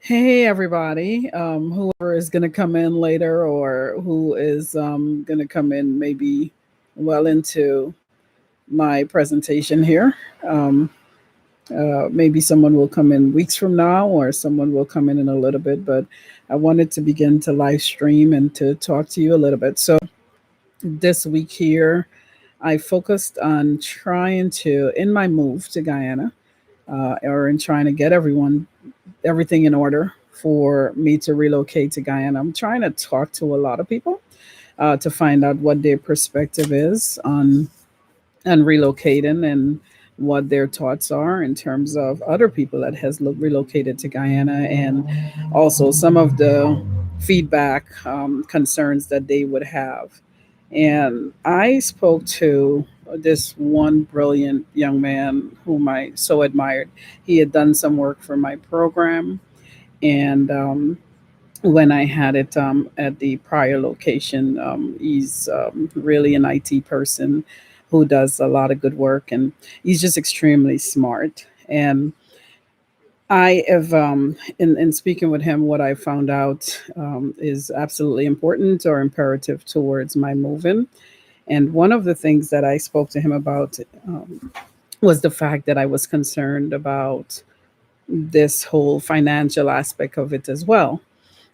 Hey, everybody. Whoever is going to come in later or who is going to come in maybe well into my presentation here. Um, Maybe someone will come in weeks from now or someone will come in a little bit, but I wanted to begin to live stream and to talk to you a little bit. So, this week here, I focused on trying to, in my move to Guyana, or in trying to get everything in order for me to relocate to Guyana. I'm trying to talk to a lot of people to find out what their perspective is on relocating and what their thoughts are in terms of other people that has relocated to Guyana and also some of the feedback concerns that they would have. And I spoke to this one brilliant young man whom I so admired. He had done some work for my program, and when I had it at the prior location, he's really an IT person who does a lot of good work, and he's just extremely smart. And I have, in speaking with him, what I found out is absolutely important or imperative towards my moving. And one of the things that I spoke to him about was the fact that I was concerned about this whole financial aspect of it as well.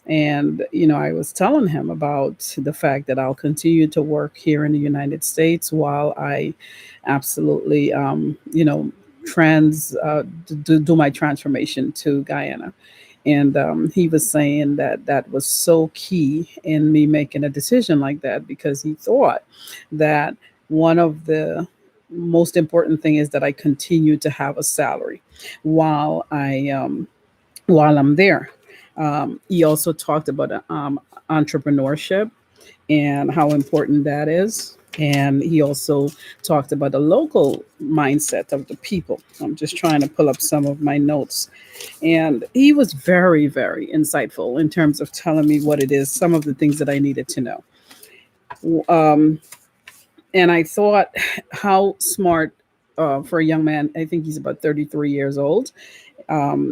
And, I was telling him about the fact that I'll continue to work here in the United States while I absolutely, do my transformation to Guyana. And he was saying that that was so key in me making a decision like that because he thought that one of the most important thing is that I continue to have a salary while while I'm there. He also talked about entrepreneurship and how important that is. And he also talked about the local mindset of the people. I'm just trying to pull up some of my notes. And he was very, very insightful in terms of telling me what it is, some of the things that I needed to know. Um, and I thought how smart for a young man. I think he's about 33 years old.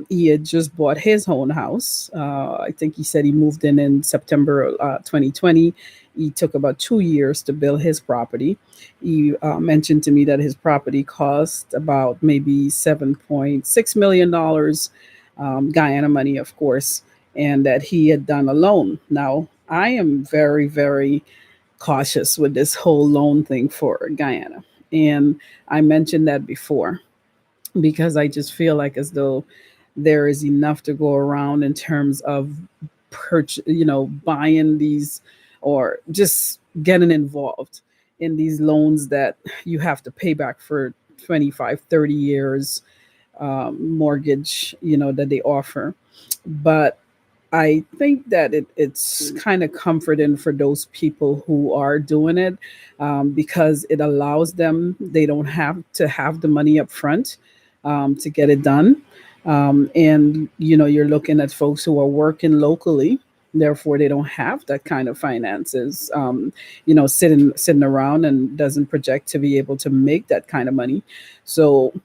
He had just bought his own house. I think he said he moved in September 2020. He took about 2 years to build his property. He mentioned to me that his property cost about maybe $7.6 million, Guyana money, of course, and that he had done a loan. Now, I am very, very cautious with this whole loan thing for Guyana. And I mentioned that before because I just feel like as though there is enough to go around in terms of buying these or just getting involved in these loans that you have to pay back for 25, 30 years mortgage, that they offer. But I think that it's kind of comforting for those people who are doing it because it allows them, they don't have to have the money up front to get it done. And, you're looking at folks who are working locally. Therefore, they don't have that kind of finances, sitting around and doesn't project to be able to make that kind of money. So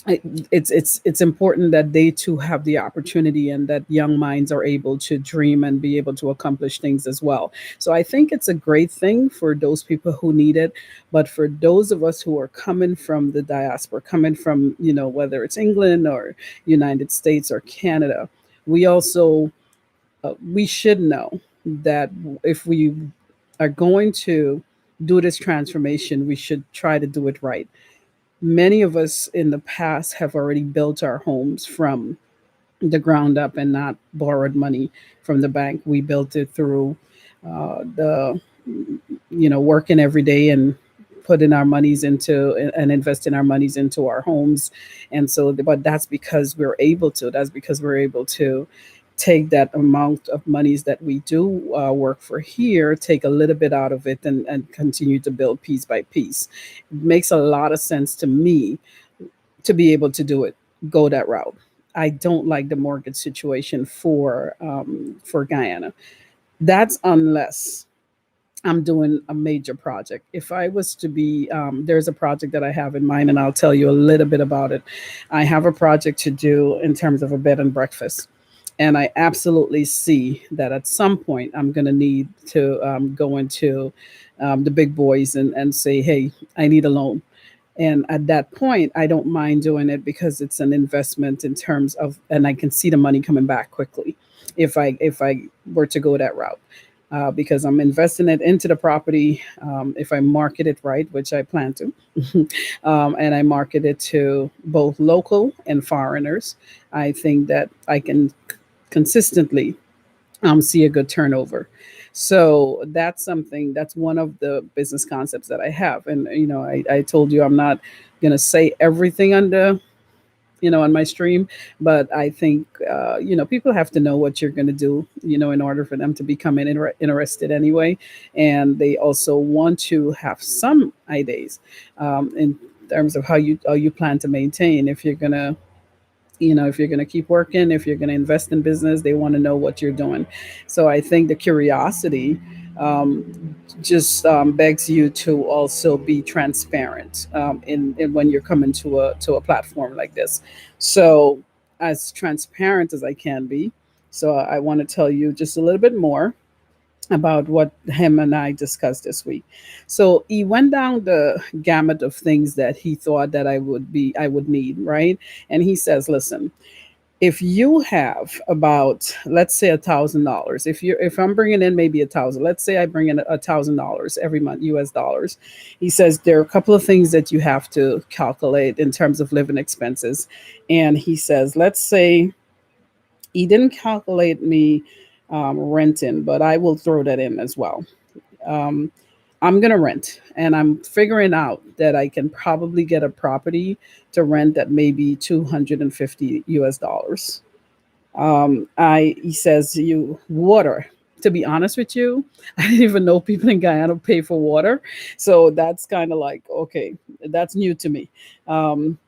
it's important that they too have the opportunity and that young minds are able to dream and be able to accomplish things as well. So I think it's a great thing for those people who need it, but for those of us who are coming from the diaspora, coming from, whether it's England or United States or Canada, we also we should know that if we are going to do this transformation, we should try to do it right. Many of us in the past have already built our homes from the ground up and not borrowed money from the bank. We built it through the, working every day and putting our monies into and investing our monies into our homes. And so, but that's because we're able to. That's because we're able to take that amount of monies that we do work for here, take a little bit out of it, and continue to build piece by piece. It makes a lot of sense to me to be able to do it, go that route. I don't like the mortgage situation for Guyana. That's unless I'm doing a major project. If I was to be, there's a project that I have in mind, and I'll tell you a little bit about it. I have a project to do in terms of a bed and breakfast. And I absolutely see that at some point I'm going to need to go into the big boys and say, hey, I need a loan. And at that point, I don't mind doing it because it's an investment in terms of, and I can see the money coming back quickly if I were to go that route. Because I'm investing it into the property. If I market it right, which I plan to, and I market it to both local and foreigners, I think that I can consistently see a good turnover. So that's something, that's one of the business concepts that I have. And, I told you I'm not going to say everything under, on my stream, but I think, people have to know what you're going to do, in order for them to become interested anyway. And they also want to have some ideas in terms of how you plan to maintain if you're going to keep working, if you're going to invest in business, they want to know what you're doing. So I think the curiosity just begs you to also be transparent in when you're coming to a platform like this. So as transparent as I can be. So I want to tell you just a little bit more about what him and I discussed this week. So he went down the gamut of things that he thought that I would need, right? And he says, listen, if you have about, let's say, $1,000, if I'm bringing in maybe 1,000, let's say I bring in $1,000 every month, US dollars. He says there are a couple of things that you have to calculate in terms of living expenses. And he says, let's say he didn't calculate me renting, but I will throw that in as well. Um, I'm going to rent, and I'm figuring out that I can probably get a property to rent at maybe 250 US dollars. He says, you water. To be honest with you, I didn't even know people in Guyana pay for water. So that's kind of like, okay, that's new to me. Um,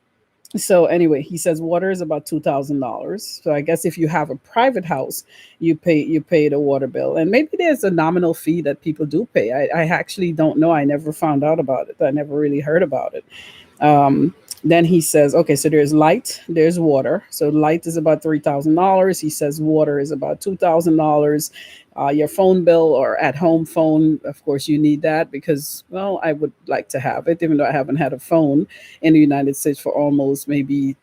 so anyway, he says water is about $2,000. So I guess if you have a private house, you pay the water bill, and maybe there's a nominal fee that people do pay. I actually don't know. I never found out about it. I never really heard about it. Um, then he says, okay, so there's light, there's water. So light is about $3,000. He says water is about $2,000. Your phone bill or at home phone, of course, you need that because, well, I would like to have it, even though I haven't had a phone in the United States for almost maybe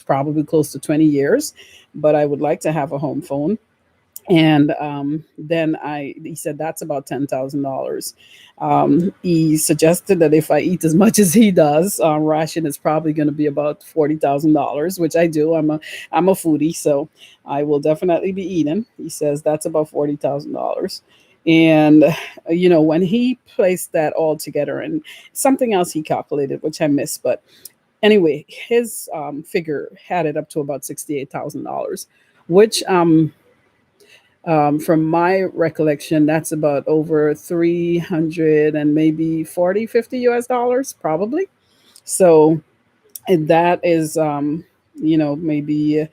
probably close to 20 years. But I would like to have a home phone. And then he said that's about $10,000. He suggested that if I eat as much as he does, ration is probably going to be about $40,000, which I do. I'm a foodie, so I will definitely be eating. He says that's about $40,000. And when he placed that all together, and something else he calculated, which I missed, but anyway, his figure had it up to about $68,000, which from my recollection, that's about over 300 and maybe 40, 50 US dollars, probably. So, and that is, maybe,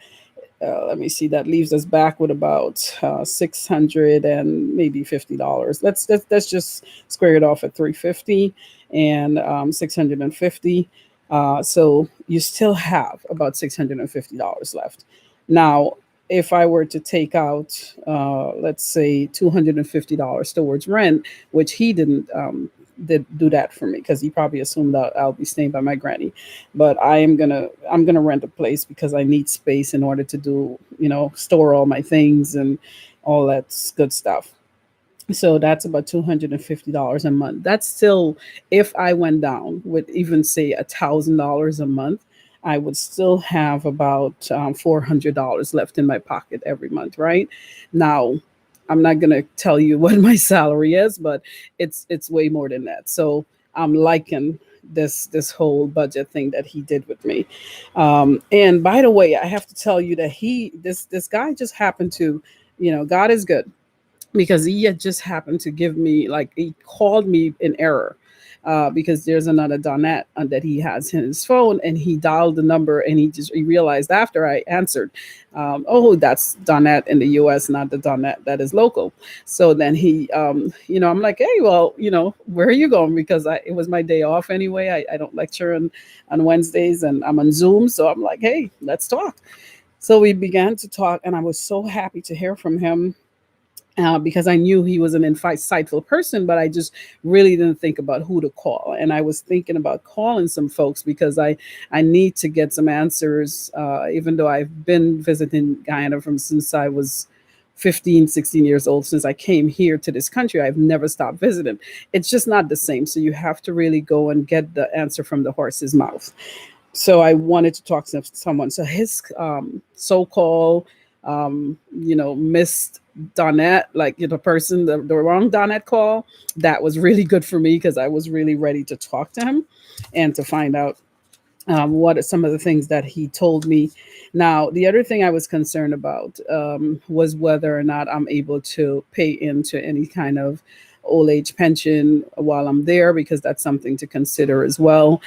let me see, that leaves us back with about 600 and maybe $50. Let's just square it off at 350 and 650. So you still have about $650 left. Now, if I were to take out, let's say, $250 towards rent, which he did do that for me because he probably assumed that I'll be staying by my granny, but I'm gonna rent a place because I need space in order to do, store all my things and all that good stuff. So that's about $250 a month. That's still, if I went down with even say $1,000 a month, I would still have about $400 left in my pocket every month. Right now, I'm not gonna tell you what my salary is, but it's way more than that. So I'm liking this whole budget thing that he did with me. And by the way, I have to tell you that this guy just happened to, God is good because he had just happened to give me, like, he called me in error because there's another Donette that he has in his phone, and he dialed the number, and he realized after I answered, oh, that's Donette in the U.S., not the Donette that is local. So then I'm like, hey, well, where are you going? Because it was my day off anyway. I don't lecture on Wednesdays, and I'm on Zoom, so I'm like, hey, let's talk. So we began to talk, and I was so happy to hear from him, because I knew he was an insightful person, but I just really didn't think about who to call. And I was thinking about calling some folks because I need to get some answers, even though I've been visiting Guyana from since I was 15, 16 years old. Since I came here to this country, I've never stopped visiting. It's just not the same. So you have to really go and get the answer from the horse's mouth. So I wanted to talk to someone. So his so-called, Miss Donette, like, person, the wrong Donette call, that was really good for me because I was really ready to talk to him and to find out what are some of the things that he told me. Now, the other thing I was concerned about was whether or not I'm able to pay into any kind of old age pension while I'm there, because that's something to consider as well.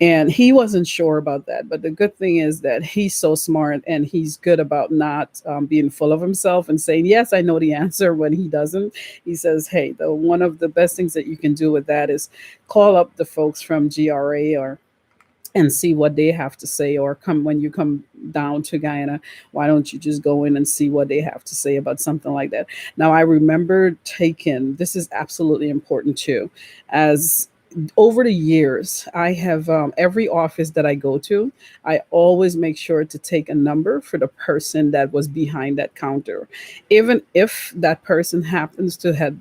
And he wasn't sure about that. But the good thing is that he's so smart and he's good about not being full of himself and saying, yes, I know the answer when he doesn't. He says, hey, one of the best things that you can do with that is call up the folks from GRA or and see what they have to say, or come when you come down to Guyana, why don't you just go in and see what they have to say about something like that. Now, I remember taking, this is absolutely important too, as over the years I have, every office that I go to, I always make sure to take a number for the person that was behind that counter, even if that person happens to have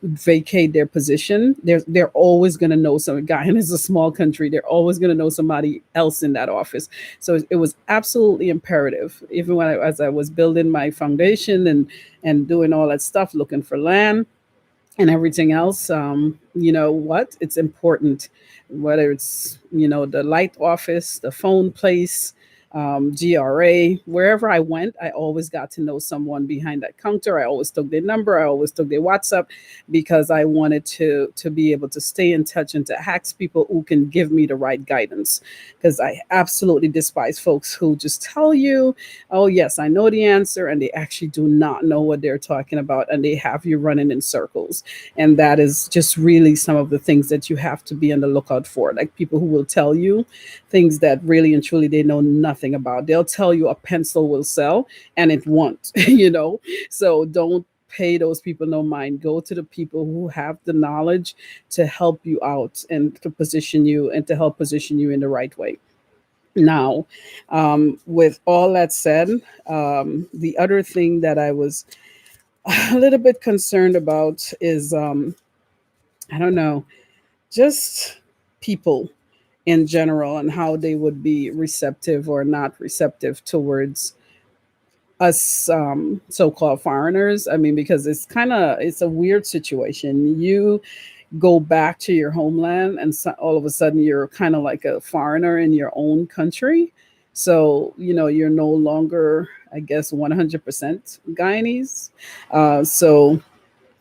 vacate their position. They're always going to know some. Guyana is a small country. They're always going to know somebody else in that office. So it was absolutely imperative. Even as I was building my foundation and doing all that stuff, looking for land and everything else, you know what? It's important, whether it's, the light office, the phone place, GRA, wherever I went, I always got to know someone behind that counter. I always took their number. I always took their WhatsApp, because I wanted to be able to stay in touch and to ask people who can give me the right guidance. Because I absolutely despise folks who just tell you, oh, yes, I know the answer, and they actually do not know what they're talking about, and they have you running in circles. And that is just really some of the things that you have to be on the lookout for. Like people who will tell you things that really and truly they know nothing about. They'll tell you a pencil will sell, and it won't, So don't pay those people no mind. Go to the people who have the knowledge to help you out and to position you and to help position you in the right way. Now, with all that said, the other thing that I was a little bit concerned about is, I don't know, just people in general and how they would be receptive or not receptive towards us, so-called foreigners. I mean, because it's a weird situation. You go back to your homeland, and so, all of a sudden you're kind of like a foreigner in your own country. So you're no longer, I guess, 100% Guyanese. So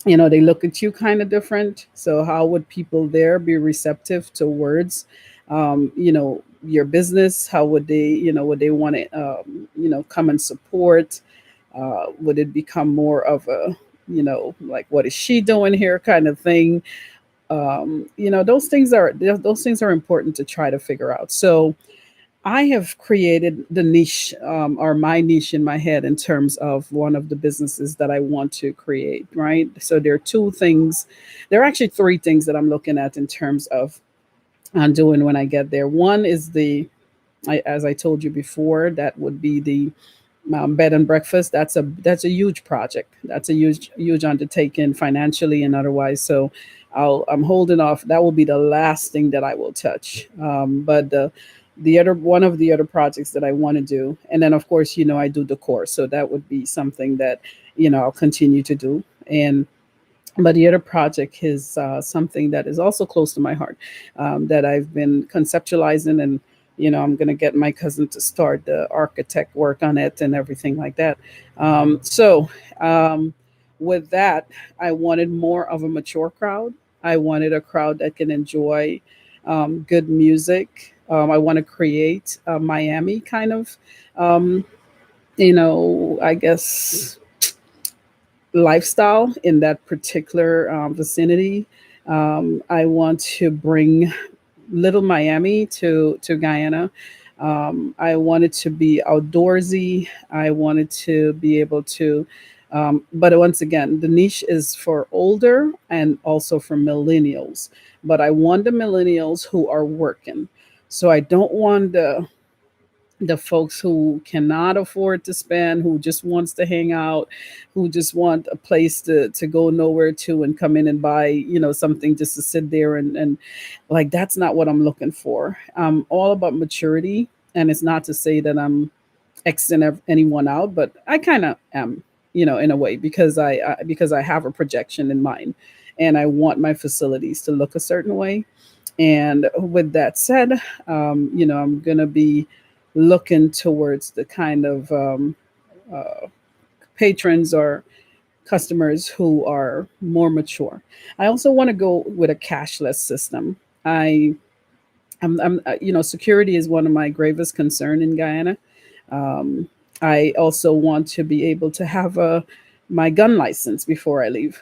they look at you kind of different. So how would people there be receptive to words, your business? How would they, would they want to, come and support? Would it become more of a, like, what is she doing here kind of thing? Those things are important to try to figure out. So I have created the niche, or my niche in my head, in terms of one of the businesses that I want to create, right? So there are two things, there are actually three things that I'm looking at in terms of doing when I get there. One is as I told you before, that would be the bed and breakfast. That's a huge project. That's a huge undertaking financially and otherwise. So I'm holding off. That will be the last thing that I will touch. But the other one of the other projects that I want to do, and then of course I do decor. So that would be something that I'll continue to do. And but the other project is something that is also close to my heart, that I've been conceptualizing, and I'm going to get my cousin to start the architect work on it and everything like that. So with that, I wanted more of a mature crowd. I wanted a crowd that can enjoy good music. I want to create a Miami kind of, um, I guess, lifestyle in that particular vicinity. I want to bring little Miami to Guyana. I wanted to be outdoorsy. I wanted to be able to, but once again, the niche is for older and also for millennials. But I want the millennials who are working. So I don't want the folks who cannot afford to spend, who just wants to hang out, who just want a place to go nowhere to and come in and buy, something just to sit there and like that's not what I'm looking for. I'm all about maturity. And it's not to say that I'm Xing anyone out, but I kind of am, in a way, because I have a projection in mind and I want my facilities to look a certain way. And with that said, I'm going to be looking towards the kind of uh, patrons or customers who are more mature. I also want to go with a cashless system. Security is one of my gravest concern in Guyana. Um, I also want to be able to have my gun license before I leave,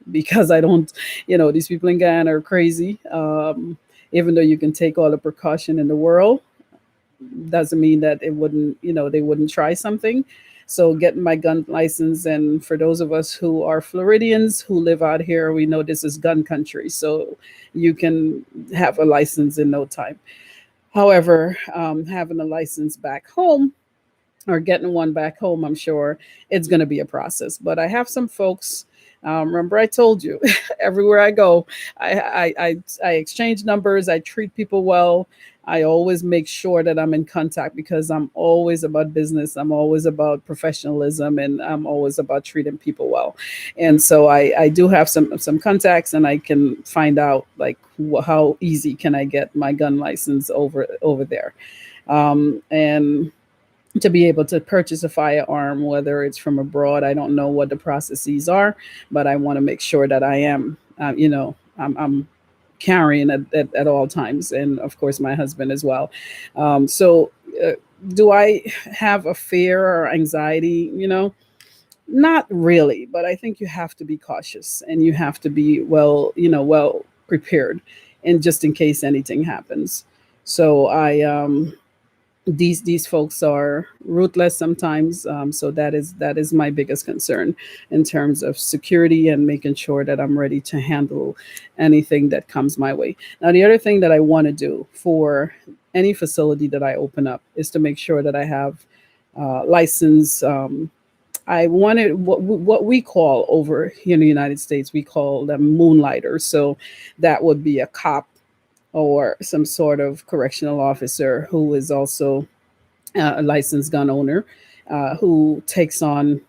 because I don't, these people in Guyana are crazy. Even though you can take all the precaution in the world, doesn't mean that it wouldn't, they wouldn't try something. So getting my gun license, and for those of us who are Floridians who live out here, we know this is gun country. So you can have a license in no time. However, having a license back home or getting one back home, I'm sure it's going to be a process. But I have some folks. Remember, I told you, everywhere I go, I exchange numbers. I treat people well. I always make sure that I'm in contact because I'm always about business. I'm always about professionalism, and I'm always about treating people well. And so I do have some contacts, and I can find out like how easy can I get my gun license over there. And to be able to purchase a firearm, whether it's from abroad. I don't know what the processes are, but I want to make sure that I am, I'm carrying at all times. And of course, my husband as well. So, do I have a fear or anxiety? Not really, but I think you have to be cautious and you have to be well prepared, and just in case anything happens. So these folks are ruthless sometimes, so that is my biggest concern in terms of security and making sure that I'm ready to handle anything that comes my way. Now, the other thing that I want to do for any facility that I open up is to make sure that I have license. I wanted what we call over here in the United States, we call them moonlighters. So that would be a cop or some sort of correctional officer who is also a licensed gun owner, who takes on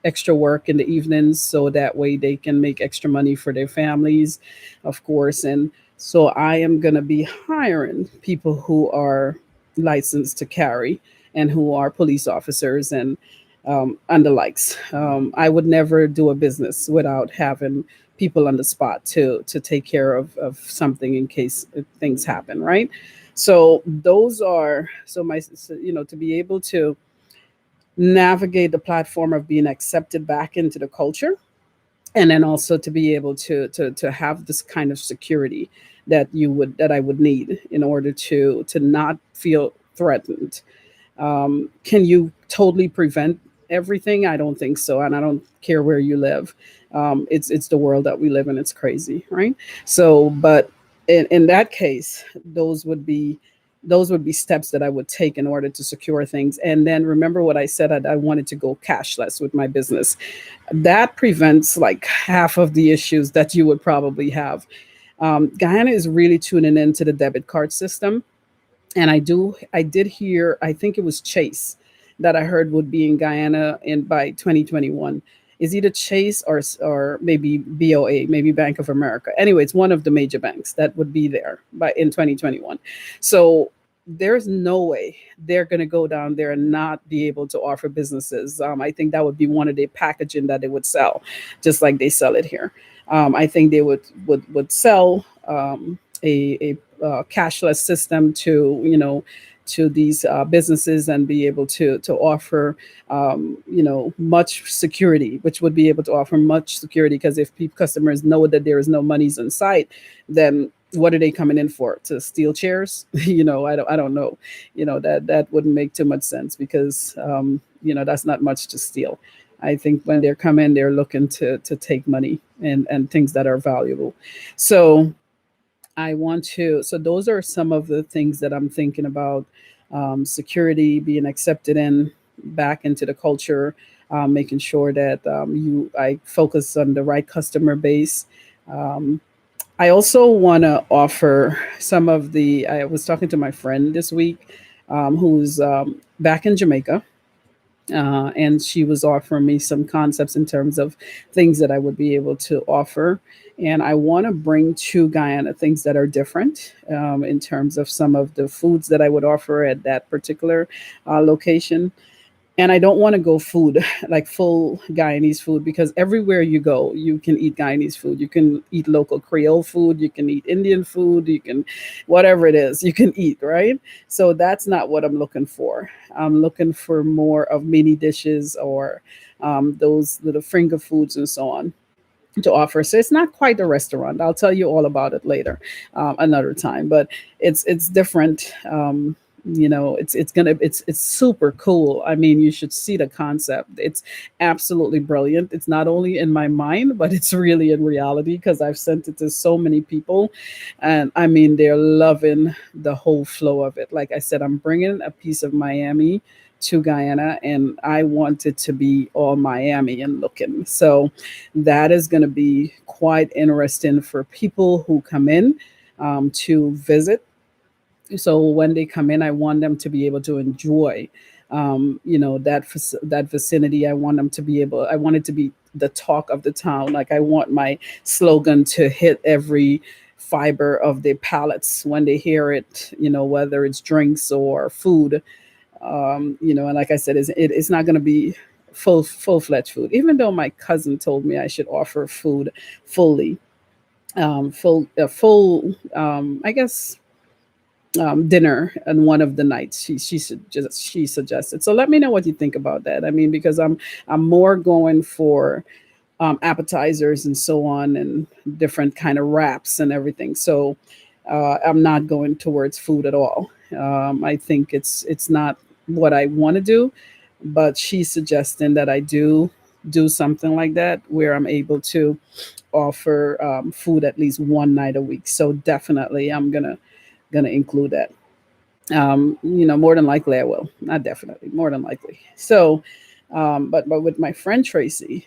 extra work in the evenings so that way they can make extra money for their families, of course. And so I am going to be hiring people who are licensed to carry and who are police officers and the likes. I would never do a business without having people on the spot to take care of something in case things happen, right? So those are to be able to navigate the platform of being accepted back into the culture, and then also to be able to have this kind of security that I would need in order to not feel threatened. Can you totally prevent everything? I don't think so, and I don't care where you live. It's the world that we live in. It's crazy, right? So, but in that case, those would be steps that I would take in order to secure things. And then remember what I said, I wanted to go cashless with my business. That prevents like half of the issues that you would probably have. Guyana is really tuning into the debit card system, and I did hear, I think it was Chase that I heard would be in Guyana in by 2021. Is either Chase or maybe BOA, maybe Bank of America. Anyway, it's one of the major banks that would be there by in 2021. So there's no way they're going to go down there and not be able to offer businesses. I think that would be one of the packaging that they would sell, just like they sell it here. I think they would sell a cashless system to these businesses, and be able to offer much security, which would be able to offer much security, because if customers know that there is no monies in sight, then what are they coming in for? To steal chairs? I don't know. That wouldn't make too much sense because that's not much to steal. I think when they're coming, they're looking to take money and things that are valuable. So so those are some of the things that I'm thinking about. Security, being accepted in back into the culture, making sure that I focus on the right customer base. Um, I also want to offer some of the. I was talking to my friend this week, who's back in Jamaica, and she was offering me some concepts in terms of things that I would be able to offer. And I want to bring to Guyana things that are different in terms of some of the foods that I would offer at that particular location. And I don't want to go food like full Guyanese food, because everywhere you go, you can eat Guyanese food. You can eat local Creole food. You can eat Indian food. You can, whatever it is, you can eat, right? So that's not what I'm looking for. I'm looking for more of mini dishes or those little finger foods and so on to offer. So it's not quite a restaurant. I'll tell you all about it later, another time. But it's different. It's super cool. I mean, you should see the concept. It's absolutely brilliant. It's not only in my mind, but it's really in reality because I've sent it to so many people, and I mean, they're loving the whole flow of it. Like I said, I'm bringing a piece of Miami to Guyana, and I want it to be all Miami and looking. So that is going to be quite interesting for people who come in to visit. So when they come in, I want them to be able to enjoy that vicinity. I want them to be able, I want it to be the talk of the town. Like, I want my slogan to hit every fiber of their palates when they hear it, whether it's drinks or food. And like I said, it's not going to be full-fledged food, even though my cousin told me I should offer food fully, full, I guess, dinner on one of the nights she suggested. So let me know what you think about that. I mean, because I'm more going for appetizers and so on, and different kind of wraps and everything. So I'm not going towards food at all. I think it's not what I want to do, but she's suggesting that I do something like that where I'm able to offer food at least one night a week. So definitely, I'm gonna include that. More than likely I will. Not definitely, more than likely. So, but with my friend Tracy,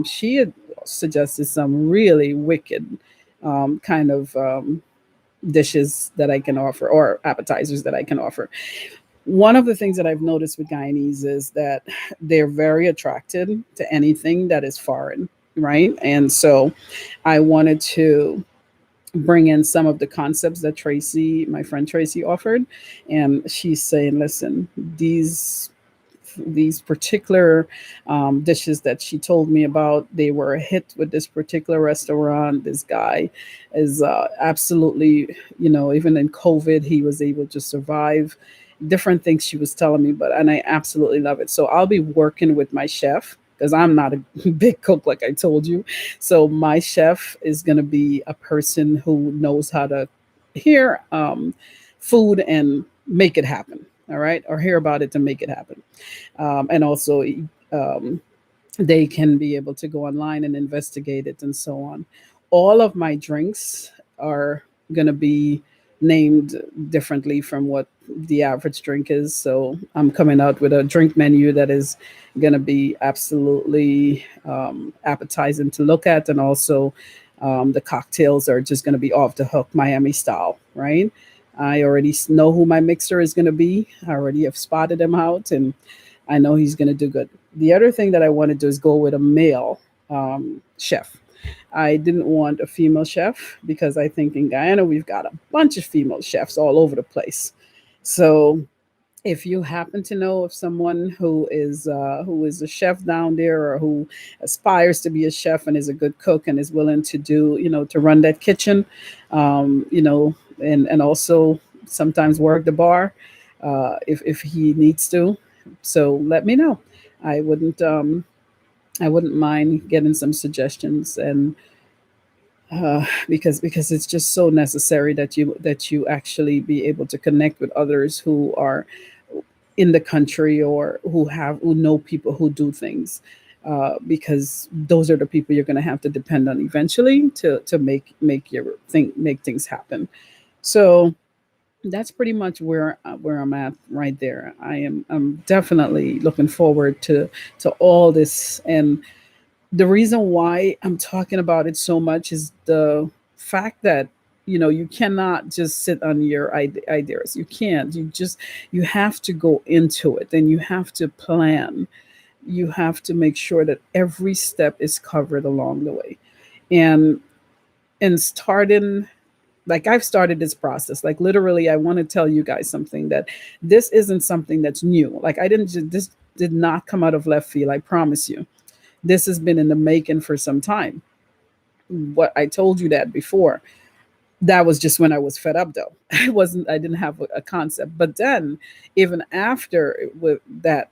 she had suggested some really wicked kind of dishes that I can offer, or appetizers that I can offer. One of the things that I've noticed with Guyanese is that they're very attracted to anything that is foreign, right? And so I wanted to bring in some of the concepts that my friend Tracy, offered. And she's saying, listen, these particular dishes that she told me about, they were a hit with this particular restaurant. This guy is absolutely, even in COVID, he was able to survive. Different things she was telling me, and I absolutely love it. So I'll be working with my chef, because I'm not a big cook, like I told you. So my chef is going to be a person who knows how to hear food and make it happen. All right, or hear about it to make it happen. And also, um, they can be able to go online and investigate it and so on. All of my drinks are going to be named differently from what the average drink is. So I'm coming out with a drink menu that is going to be absolutely appetizing to look at. And also, the cocktails are just going to be off the hook, Miami style, right? I already know who my mixer is going to be. I already have spotted him out, and I know he's going to do good. The other thing that I want to do is go with a male chef. I didn't want a female chef because I think in Guyana we've got a bunch of female chefs all over the place. So if you happen to know of someone who is a chef down there, or who aspires to be a chef and is a good cook and is willing to do, to run that kitchen, and also sometimes work the bar, if he needs to, so let me know. I wouldn't mind getting some suggestions. And because it's just so necessary that you actually be able to connect with others who are in the country or who know people who do things, because those are the people you're going to have to depend on eventually to make things happen. So that's pretty much where I'm at right there. I'm definitely looking forward to all this, and the reason why I'm talking about it so much is the fact that you cannot just sit on your ideas. You can't. You have to go into it, and you have to plan. You have to make sure that every step is covered along the way, and starting, like, I've started this process. Like, literally, I want to tell you guys something, that this isn't something that's new. Like, this did not come out of left field. I promise you, this has been in the making for some time. What I told you that before, that was just when I was fed up, though. I didn't have a concept. But then, even after with that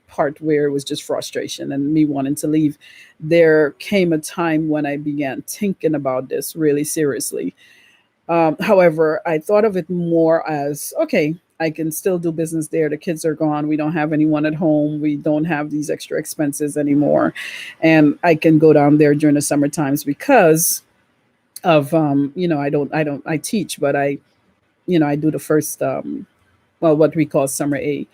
part where it was just frustration and me wanting to leave, there came a time when I began thinking about this really seriously. However, I thought of it more as, okay, I can still do business there. The kids are gone. We don't have anyone at home. We don't have these extra expenses anymore. And I can go down there during the summer times because of, I teach, but I do the first, well, what we call summer A.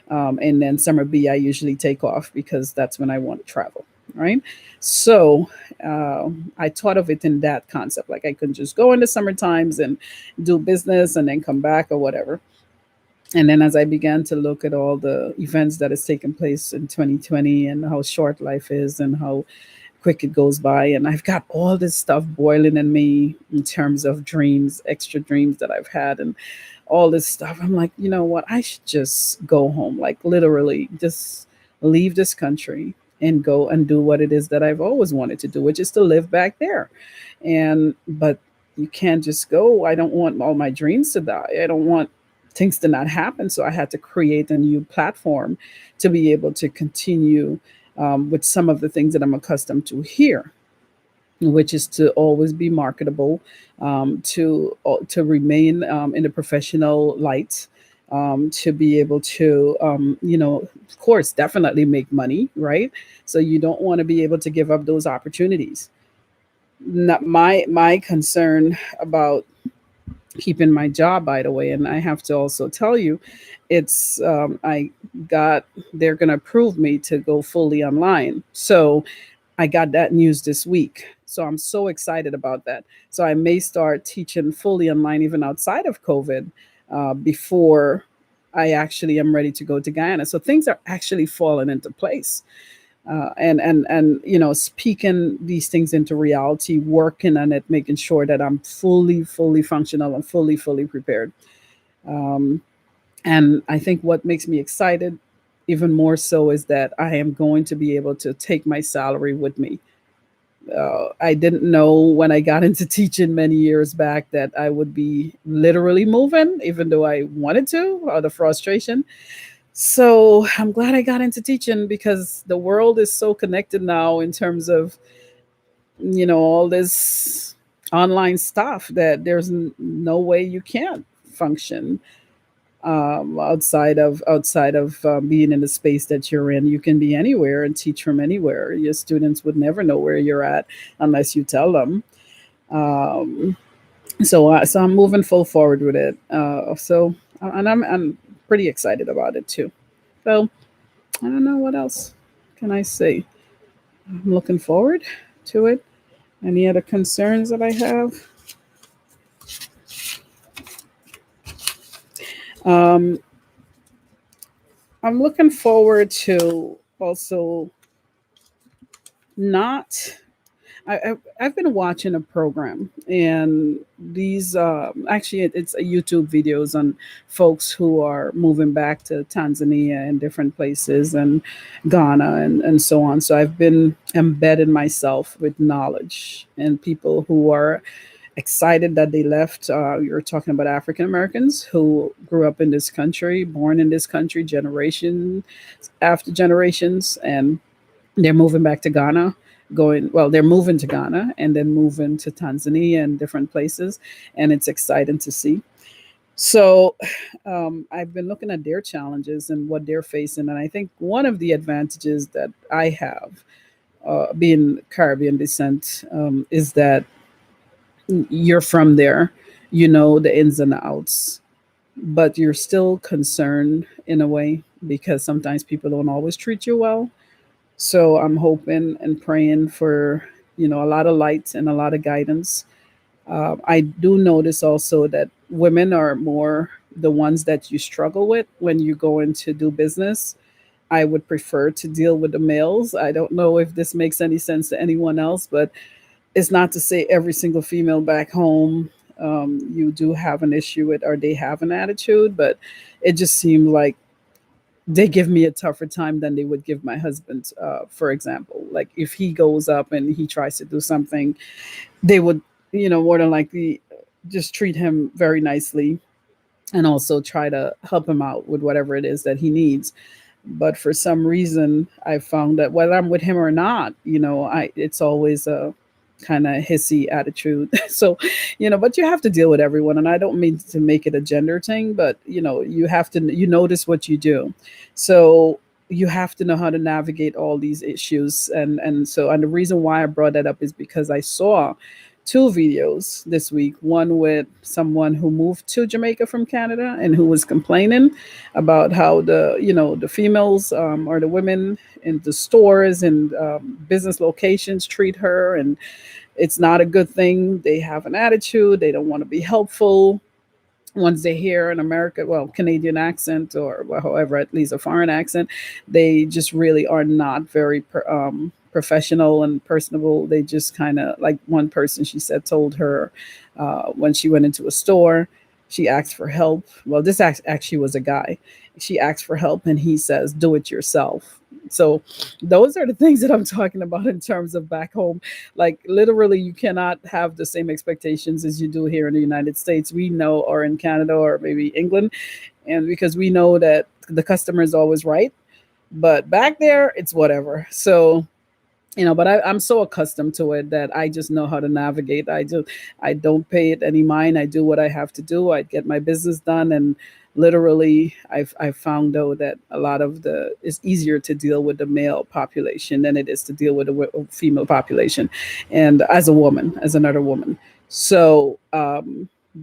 And then summer B, I usually take off because that's when I want to travel. Right. So I thought of it in that concept. Like, I could just go in the summer times and do business and then come back or whatever. And then as I began to look at all the events that has taken place in 2020 and how short life is and how quick it goes by, and I've got all this stuff boiling in me in terms of dreams, extra dreams that I've had, and all this stuff. I'm like, you know what? I should just go home. Like, literally, just leave this country and go and do what it is that I've always wanted to do, which is to live back there. And but you can't just go. I don't want all my dreams to die. I don't want things to not happen. So I had to create a new platform to be able to continue with some of the things that I'm accustomed to here, which is to always be marketable, to remain in the professional light, to be able to, of course, definitely make money, right? So you don't want to be able to give up those opportunities. Not my concern about keeping my job, by the way, and I have to also tell you, it's I got they're going to approve me to go fully online. So I got that news this week. So I'm so excited about that. So I may start teaching fully online even outside of COVID, before I actually am ready to go to Guyana. So things are actually falling into place. And speaking these things into reality, working on it, making sure that I'm fully functional and fully prepared. Um, and I think what makes me excited even more so is that I am going to be able to take my salary with me. I didn't know when I got into teaching many years back that I would be literally moving, even though I wanted to, or the frustration. So I'm glad I got into teaching because the world is so connected now in terms of, all this online stuff that there's no way you can't function outside of being in the space that you're in. You can be anywhere and teach from anywhere. Your students would never know where you're at unless you tell them. Um, so I'm moving full forward with it. And I'm pretty excited about it too. So I don't know what else can I say. I'm looking forward to it. Any other concerns that I have? Um, I'm looking forward to also not. I've been watching a program, and these actually it's a YouTube videos on folks who are moving back to Tanzania and different places and Ghana and so on. So I've been embedding myself with knowledge and people who are excited that they left. You're talking about African Americans who grew up in this country, born in this country, generation after generations, and they're moving back to Ghana. going, well, they're moving to Ghana and then moving to Tanzania and different places. And it's exciting to see. So I've been looking at their challenges and what they're facing. And I think one of the advantages that I have, being Caribbean descent, is that you're from there, you know the ins and outs, but you're still concerned in a way because sometimes people don't always treat you well. So I'm hoping and praying for, a lot of light and a lot of guidance. I do notice also that women are more the ones that you struggle with when you go in to do business. I would prefer to deal with the males. I don't know if this makes any sense to anyone else, but it's not to say every single female back home, you do have an issue with or they have an attitude, but it just seemed like they give me a tougher time than they would give my husband. For example, like if he goes up and he tries to do something, they would, more than likely just treat him very nicely and also try to help him out with whatever it is that he needs. But for some reason, I found that whether I'm with him or not, I it's always a kind of hissy attitude. So, but you have to deal with everyone, and I don't mean to make it a gender thing, but you have to notice what you do. So you have to know how to navigate all these issues, and the reason why I brought that up is because I saw two videos this week. One with someone who moved to Jamaica from Canada and who was complaining about how the females, or the women in the stores and business locations treat her, and it's not a good thing. They have an attitude. They don't want to be helpful. Once they hear an American, well, Canadian accent or well, however, at least a foreign accent, they just really are not very professional and personable. They just kind of like one person, she said, told her when she went into a store, she asked for help. Well, this actually was a guy. She asked for help and he says, do it yourself. So those are the things that I'm talking about in terms of back home. Like literally, you cannot have the same expectations as you do here in the United States. We know, or in Canada, or maybe England, and because we know that the customer is always right. But back there, it's whatever. So but I'm so accustomed to it that I just know how to navigate. I don't pay it any mind. I do what I have to do. I get my business done, and literally, I've found though that a lot of the it's easier to deal with the male population than it is to deal with the female population, and as a woman, as another woman. So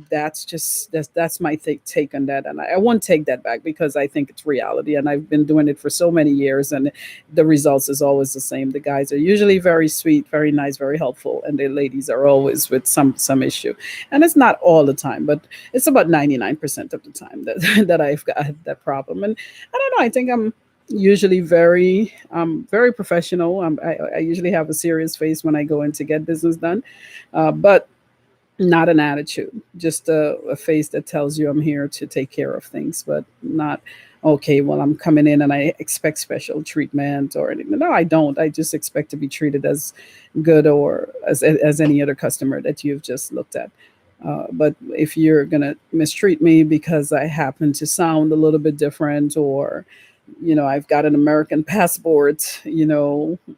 that's my take on that, and I won't take that back because I think it's reality, and I've been doing it for so many years, and the results is always the same. The guys are usually very sweet, very nice, very helpful, and the ladies are always with some issue, and it's not all the time, but it's about 99% of the time that that I've got that problem. And I don't know, I think I'm usually very professional. I usually have a serious face when I go in to get business done, but not an attitude, just a face that tells you I'm here to take care of things, but not, okay, well, I'm coming in and I expect special treatment or anything. No, I don't. I just expect to be treated as good or as any other customer that you've just looked at. But if you're going to mistreat me because I happen to sound a little bit different, or I've got an American passport,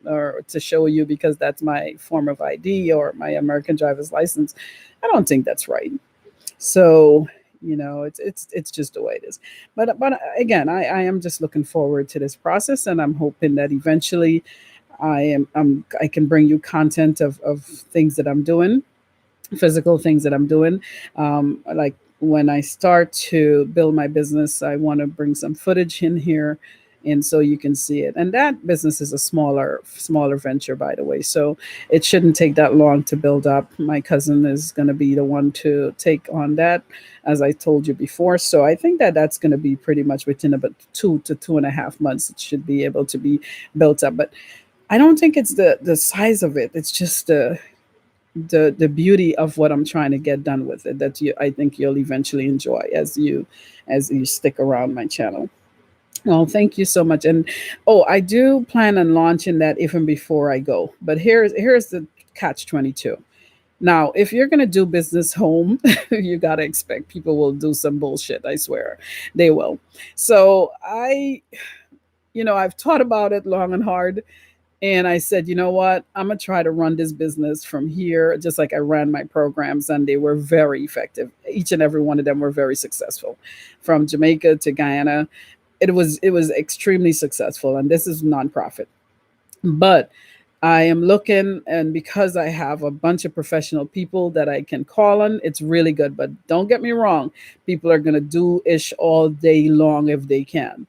or to show you because that's my form of ID, or my American driver's license, I don't think that's right. So, it's just the way it is. But again, I am just looking forward to this process, and I'm hoping that eventually I can bring you content of things that I'm doing, physical things that I'm doing. Like when I start to build my business, I want to bring some footage in here, and so you can see it. And that business is a smaller venture, by the way. So it shouldn't take that long to build up. My cousin is going to be the one to take on that, as I told you before. So I think that that's going to be pretty much within about 2 to 2.5 months. It should be able to be built up. But I don't think it's the size of it. It's just the beauty of what I'm trying to get done with it that I think you'll eventually enjoy as you stick around my channel. Well, thank you so much. And oh, I do plan on launching that even before I go. But here's the catch 22. Now, if you're gonna do business home, you gotta expect people will do some bullshit. I swear, they will. So I've thought about it long and hard, And I said, you know what? I'm going to try to run this business from here, just like I ran my programs, and they were very effective. Each and every one of them were very successful. From Jamaica to Guyana, it was extremely successful, and this is nonprofit. But I am looking, and because I have a bunch of professional people that I can call on, it's really good. But don't get me wrong, people are going to do ish all day long if they can.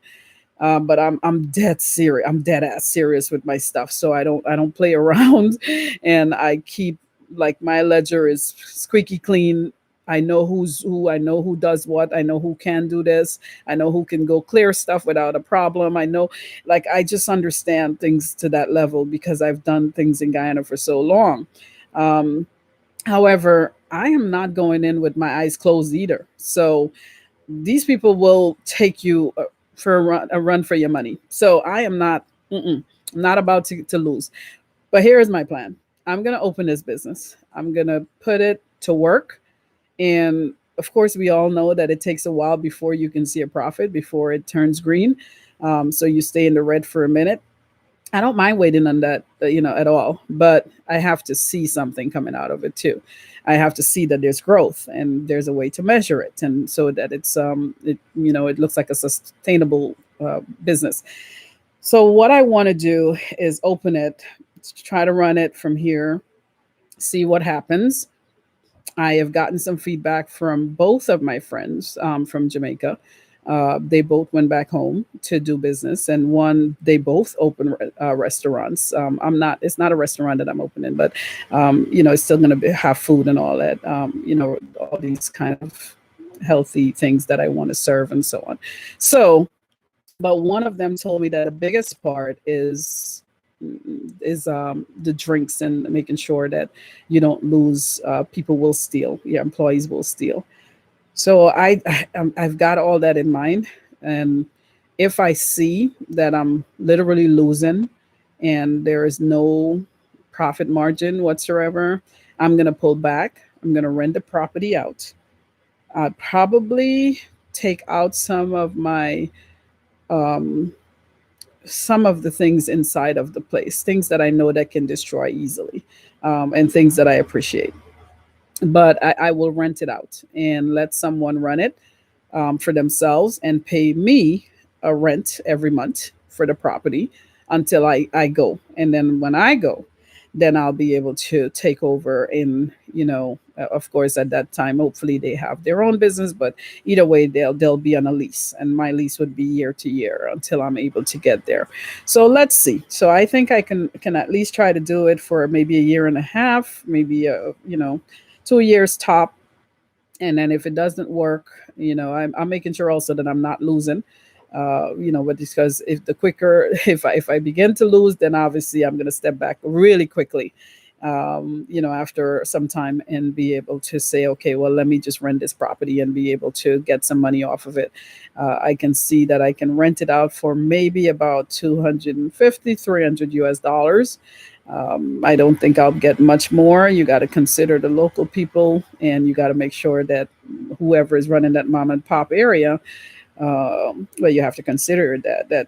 But I'm dead serious. I'm dead ass serious with my stuff. So I don't play around, and I keep, like, my ledger is squeaky clean. I know who's who. I know who does what. I know who can do this. I know who can go clear stuff without a problem. I know, like, I just understand things to that level because I've done things in Guyana for so long. Um, However, I am not going in with my eyes closed either. So these people will take you for a run for your money. So I am not, I'm not about to lose. But here is my plan. I'm going to open this business. I'm going to put it to work. And of course, we all know that it takes a while before you can see a profit, before it turns green. So you stay in the red for a minute. I don't mind waiting on that, at all. But I have to see something coming out of it too. I have to see that there's growth and there's a way to measure it, and so that it looks like a sustainable business. So what I want to do is open it, try to run it from here, see what happens. I have gotten some feedback from both of my friends from Jamaica. They both went back home to do business, and they both open restaurants. I'm not. It's not a restaurant that I'm opening, but it's still going to have food and all that. All these kind of healthy things that I want to serve and so on. So, but one of them told me that the biggest part is the drinks and making sure that you don't lose. People will steal. Your employees will steal. So I've got all that in mind, and if I see that I'm literally losing and there is no profit margin whatsoever, I'm gonna pull back. I'm gonna rent the property out. I'd probably take out um, some of the things inside of the place, things that I know that can destroy easily, and things that I appreciate. But I will rent it out and let someone run it for themselves and pay me a rent every month for the property until I go. And then when I go, then I'll be able to take over. Of course, at that time, hopefully they have their own business, but either way, they'll be on a lease, and my lease would be year to year until I'm able to get there. So let's see. So I think I can at least try to do it for maybe a year and a half, maybe 2 years top. And then if it doesn't work, I'm making sure also that I'm not losing. But because if the quicker if I begin to lose, then obviously I'm going to step back really quickly. After some time, and be able to say, okay, well, let me just rent this property and be able to get some money off of it. I can see that I can rent it out for maybe about 250, 300 US dollars. I don't think I'll get much more. You got to consider the local people, and you got to make sure that whoever is running that mom and pop area, well, you have to consider that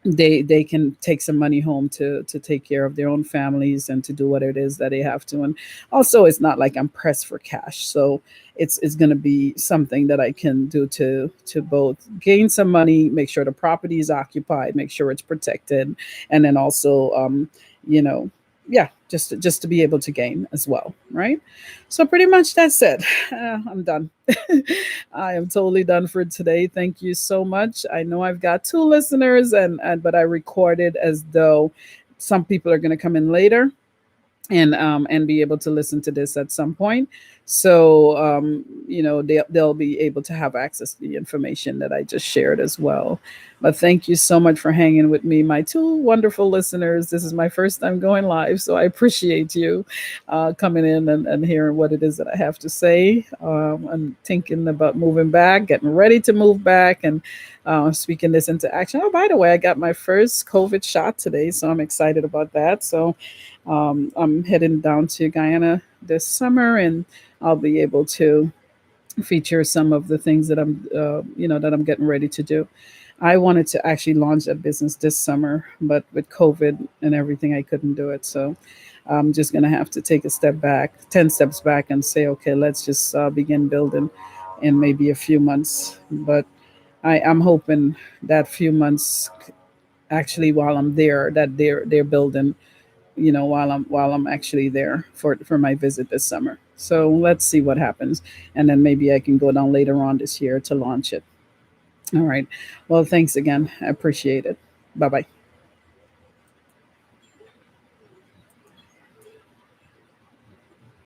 they can take some money home to take care of their own families and to do what it is that they have to. And also, it's not like I'm pressed for cash, so it's going to be something that I can do to both gain some money, make sure the property is occupied, make sure it's protected, and then also you know yeah, just to be able to gain as well, right? So pretty much that's it. I'm done. I am totally done for today. Thank you so much. I know I've got two listeners, and but I recorded as though some people are going to come in later and be able to listen to this at some point. So they'll be able to have access to the information that I just shared as well. But thank you so much for hanging with me, my two wonderful listeners. This is my first time going live, so I appreciate you coming in and hearing what it is that I have to say. I'm thinking about moving back, getting ready to move back, and speaking this into action. Oh, by the way, I got my first COVID shot today, so I'm excited about that. So I'm heading down to Guyana this summer, and I'll be able to feature some of the things that I'm getting ready to do. I wanted to actually launch that business this summer, but with COVID and everything, I couldn't do it. So I'm just going to have to take a step back, 10 steps back, and say, okay, let's just begin building in maybe a few months. But I'm hoping that few months, actually, while I'm there, that they're building, while I'm actually there for my visit this summer. So let's see what happens, and then maybe I can go down later on this year to launch it. All right. Well, thanks again. I appreciate it. Bye bye.